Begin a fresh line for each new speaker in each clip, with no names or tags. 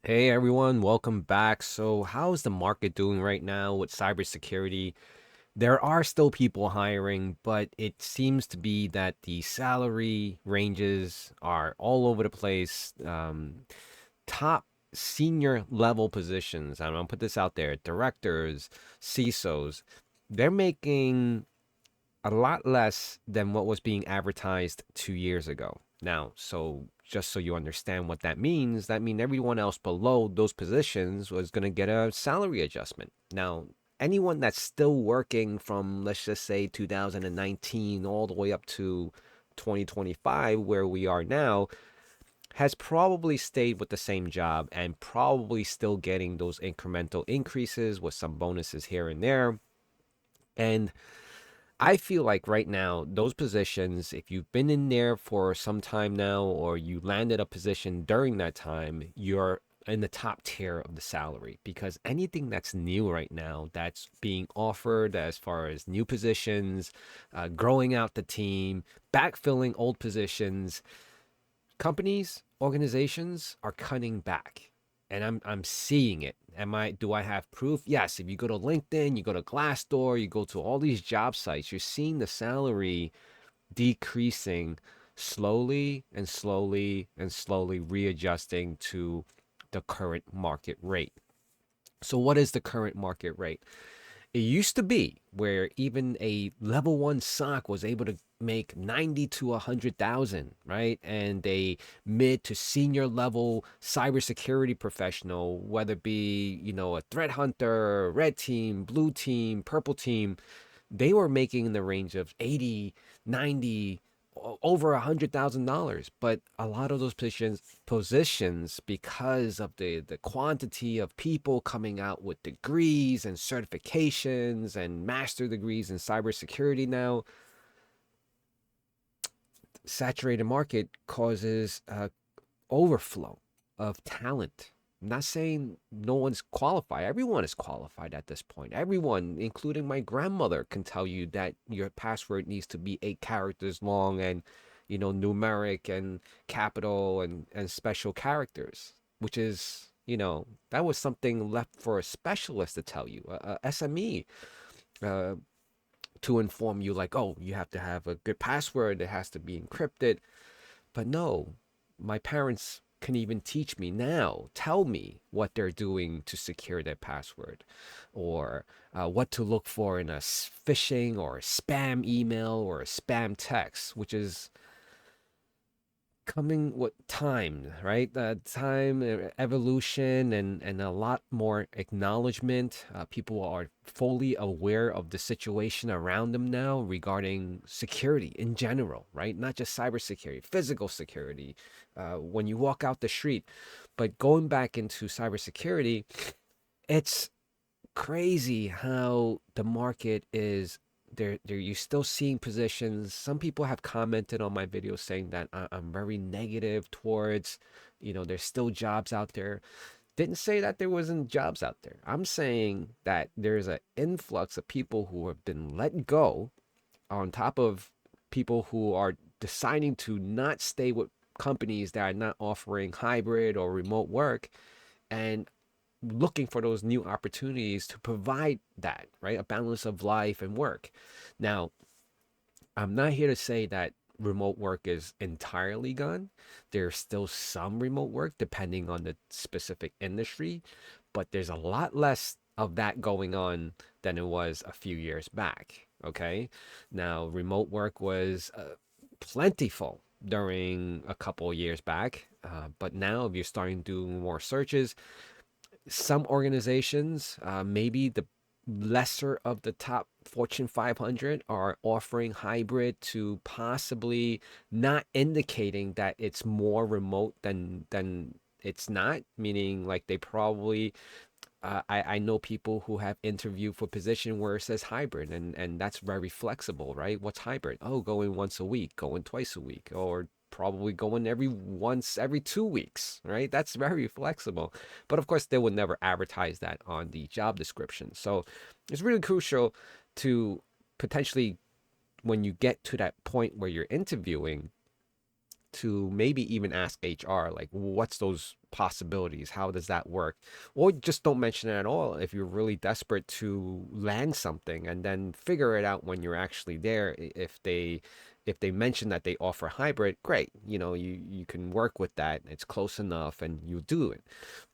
Hey everyone, welcome back. So, how's the market doing right now with cybersecurity? There are still people hiring, but it seems to be that the salary ranges are all over the place. Top senior level positions, I'm gonna put this out there, directors, CISOs, they're making a lot less than what was being advertised 2 years ago. Now, so just so you understand what that means everyone else below those positions was going to get a salary adjustment. Now, anyone that's still working from, let's just say, 2019 all the way up to 2025, where we are now, has probably stayed with the same job and probably still getting those incremental increases with some bonuses here and there. And I feel like right now, those positions, if you've been in there for some time now, or you landed a position during that time, you're in the top tier of the salary because anything that's new right now that's being offered as far as new positions, growing out the team, backfilling old positions, companies, organizations are cutting back. And I'm seeing it. Do I have proof? Yes. If you go to LinkedIn, you go to Glassdoor, you go to all these job sites, you're seeing the salary decreasing slowly and slowly and slowly readjusting to the current market rate. So what is the current market rate? It used to be where even a level one SOC was able to make 90 to 100,000, right? And a mid to senior level cybersecurity professional, whether it be, a threat hunter, red team, blue team, purple team, they were making in the range of 80, 90, over $100,000. But a lot of those positions, because of the quantity of people coming out with degrees and certifications and master degrees in cybersecurity now, saturated market causes overflow of talent. I'm not saying no one's qualified. Everyone is qualified at this point. Everyone, including my grandmother, can tell you that your password needs to be 8 characters long and, numeric and capital and special characters, which is, that was something left for a specialist to tell you, a SME, uh, to inform you, like, oh, you have to have a good password. It has to be encrypted. But no, my parents can even teach me now, tell me what they're doing to secure their password or what to look for in a phishing or a spam email or a spam text, which is coming with time, right? Time, evolution, and a lot more acknowledgement. People are fully aware of the situation around them now regarding security in general, right? Not just cybersecurity, physical security. When you walk out the street, but going back into cybersecurity, it's crazy how the market is there. You're still seeing positions. Some people have commented on my video saying that I'm very negative towards, there's still jobs out there. Didn't say that there wasn't jobs out there. I'm saying that there's an influx of people who have been let go, on top of people who are deciding to not stay with companies that are not offering hybrid or remote work, and looking for those new opportunities to provide that, right? A balance of life and work. Now, I'm not here to say that remote work is entirely gone. There's still some remote work depending on the specific industry, but there's a lot less of that going on than it was a few years back. Okay. Now, remote work was plentiful during a couple of years back, but now if you're starting to do more searches, some organizations, maybe the lesser of the top Fortune 500, are offering hybrid to possibly not indicating that it's more remote than it's not, meaning like they probably I know people who have interviewed for position where it says hybrid, and that's very flexible, right? What's hybrid? Oh, going once a week, going twice a week, or probably going every 2 weeks, right? That's very flexible. But of course, they would never advertise that on the job description. So it's really crucial to potentially, when you get to that point where you're interviewing, to maybe even ask HR, like, what's those possibilities? How does that work? Or just don't mention it at all if you're really desperate to land something, and then figure it out when you're actually there. If they mention that they offer hybrid, great. You can work with that. It's close enough and you do it.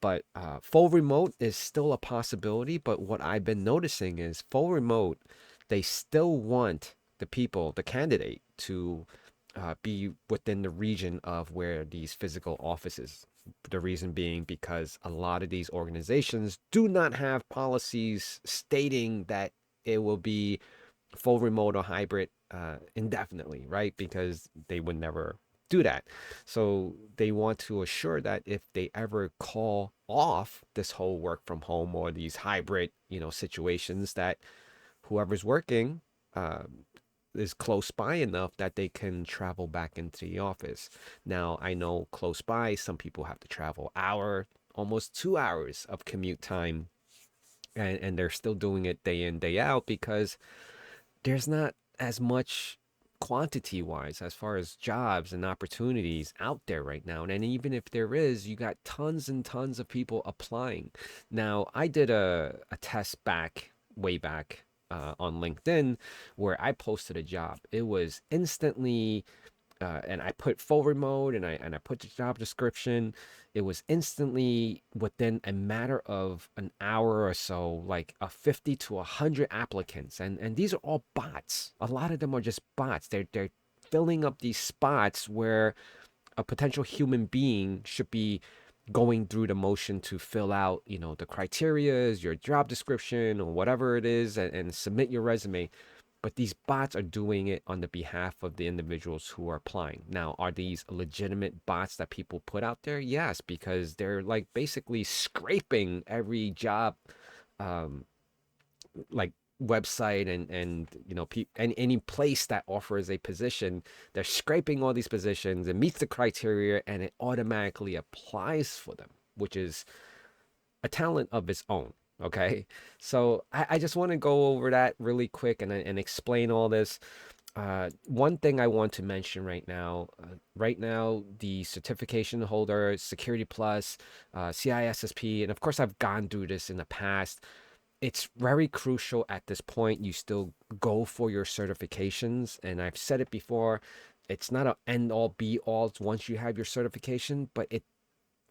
But full remote is still a possibility. But what I've been noticing is full remote, they still want the candidate, to be within the region of where these physical offices. The reason being because a lot of these organizations do not have policies stating that it will be full remote or hybrid indefinitely, right? Because they would never do that. So they want to assure that if they ever call off this whole work from home or these hybrid, situations, that whoever's working uh, is close by enough that they can travel back into the office. Now, I know close by, some people have to travel hour, almost 2 hours of commute time, and they're still doing it day in, day out because there's not as much quantity wise as far as jobs and opportunities out there right now. And even if there is, you got tons and tons of people applying. Now, I did a test way back on LinkedIn, where I posted a job. It was instantly and I put full remote, and I put the job description. It was instantly within a matter of an hour or so, like a 50 to 100 applicants, and these are all bots. A lot of them are just bots. They're filling up these spots where a potential human being should be going through the motion to fill out, the criterias, your job description, or whatever it is, and submit your resume. But these bots are doing it on the behalf of the individuals who are applying. Now, are these legitimate bots that people put out there? Yes, because they're like basically scraping every job, um, like website, and and any place that offers a position. They're scraping all these positions. It meets the criteria, and it automatically applies for them, which is a talent of its own. Okay, so I just want to go over that really quick, and explain all this. One thing I want to mention right now, the certification holder, Security Plus, CISSP, and of course I've gone through this in the past. It's very crucial at this point. You still go for your certifications, and I've said it before. It's not an end all be all once you have your certification, but it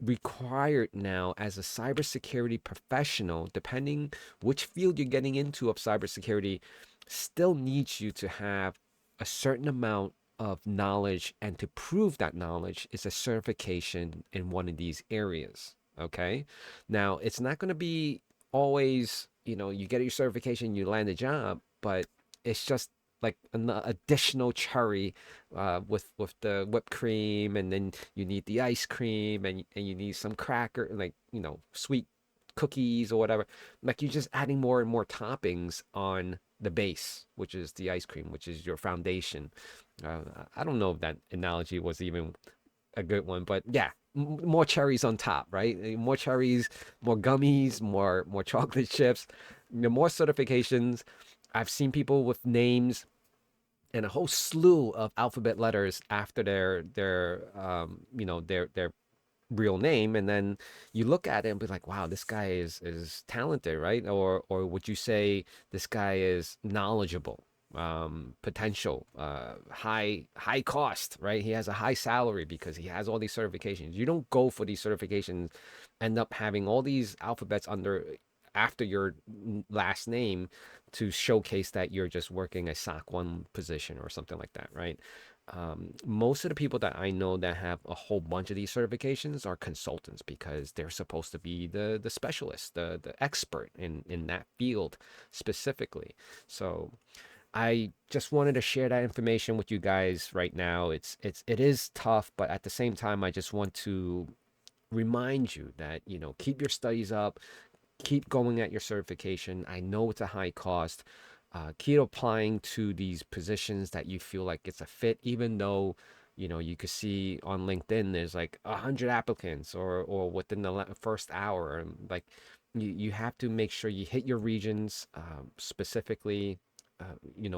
required now as a cybersecurity professional, depending which field you're getting into of cybersecurity, still needs you to have a certain amount of knowledge, and to prove that knowledge is a certification in one of these areas. Okay. Now, it's not going to be always, you get your certification, you land a job, but it's just like an additional cherry with the whipped cream, and then you need the ice cream, and you need some cracker, like, sweet cookies or whatever. Like, you're just adding more and more toppings on the base, which is the ice cream, which is your foundation. uh, I don't know if that analogy was even a good one, but yeah, more cherries on top, right? More cherries, more gummies, more chocolate chips, more certifications. I've seen people with names and a whole slew of alphabet letters after their real name, and then you look at it and be like, wow, this guy is talented, right? Or would you say this guy is knowledgeable, potential, high cost, right? He has a high salary because he has all these certifications. You don't go for these certifications, end up having all these alphabets under after your last name, to showcase that you're just working a SOC 1 position or something like that, right? Most of the people that I know that have a whole bunch of these certifications are consultants, because they're supposed to be the specialist, the expert in that field specifically. So I just wanted to share that information with you guys right now. It is tough, but at the same time, I just want to remind you that, keep your studies up, keep going at your certification. I know it's a high cost. Keep applying to these positions that you feel like it's a fit, even though, you could see on LinkedIn there's like 100 applicants, or within the first hour. And like, you have to make sure you hit your regions specifically.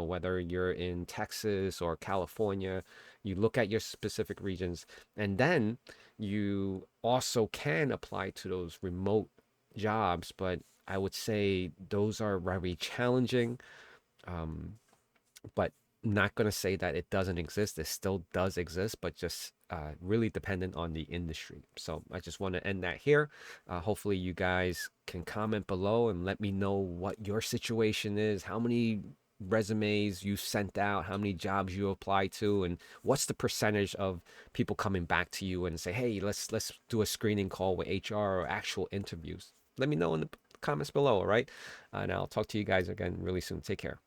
whether you're in Texas or California, you look at your specific regions, and then you also can apply to those remote jobs. But I would say those are very challenging. Um, but not going to say that it doesn't exist. It still does exist, but just really dependent on the industry. So I just want to end that here. Hopefully, you guys can comment below and let me know what your situation is, how many resumes you sent out, how many jobs you applied to, and what's the percentage of people coming back to you and say, "Hey, let's do a screening call with HR or actual interviews." Let me know in the comments below, all right? And I'll talk to you guys again really soon. Take care.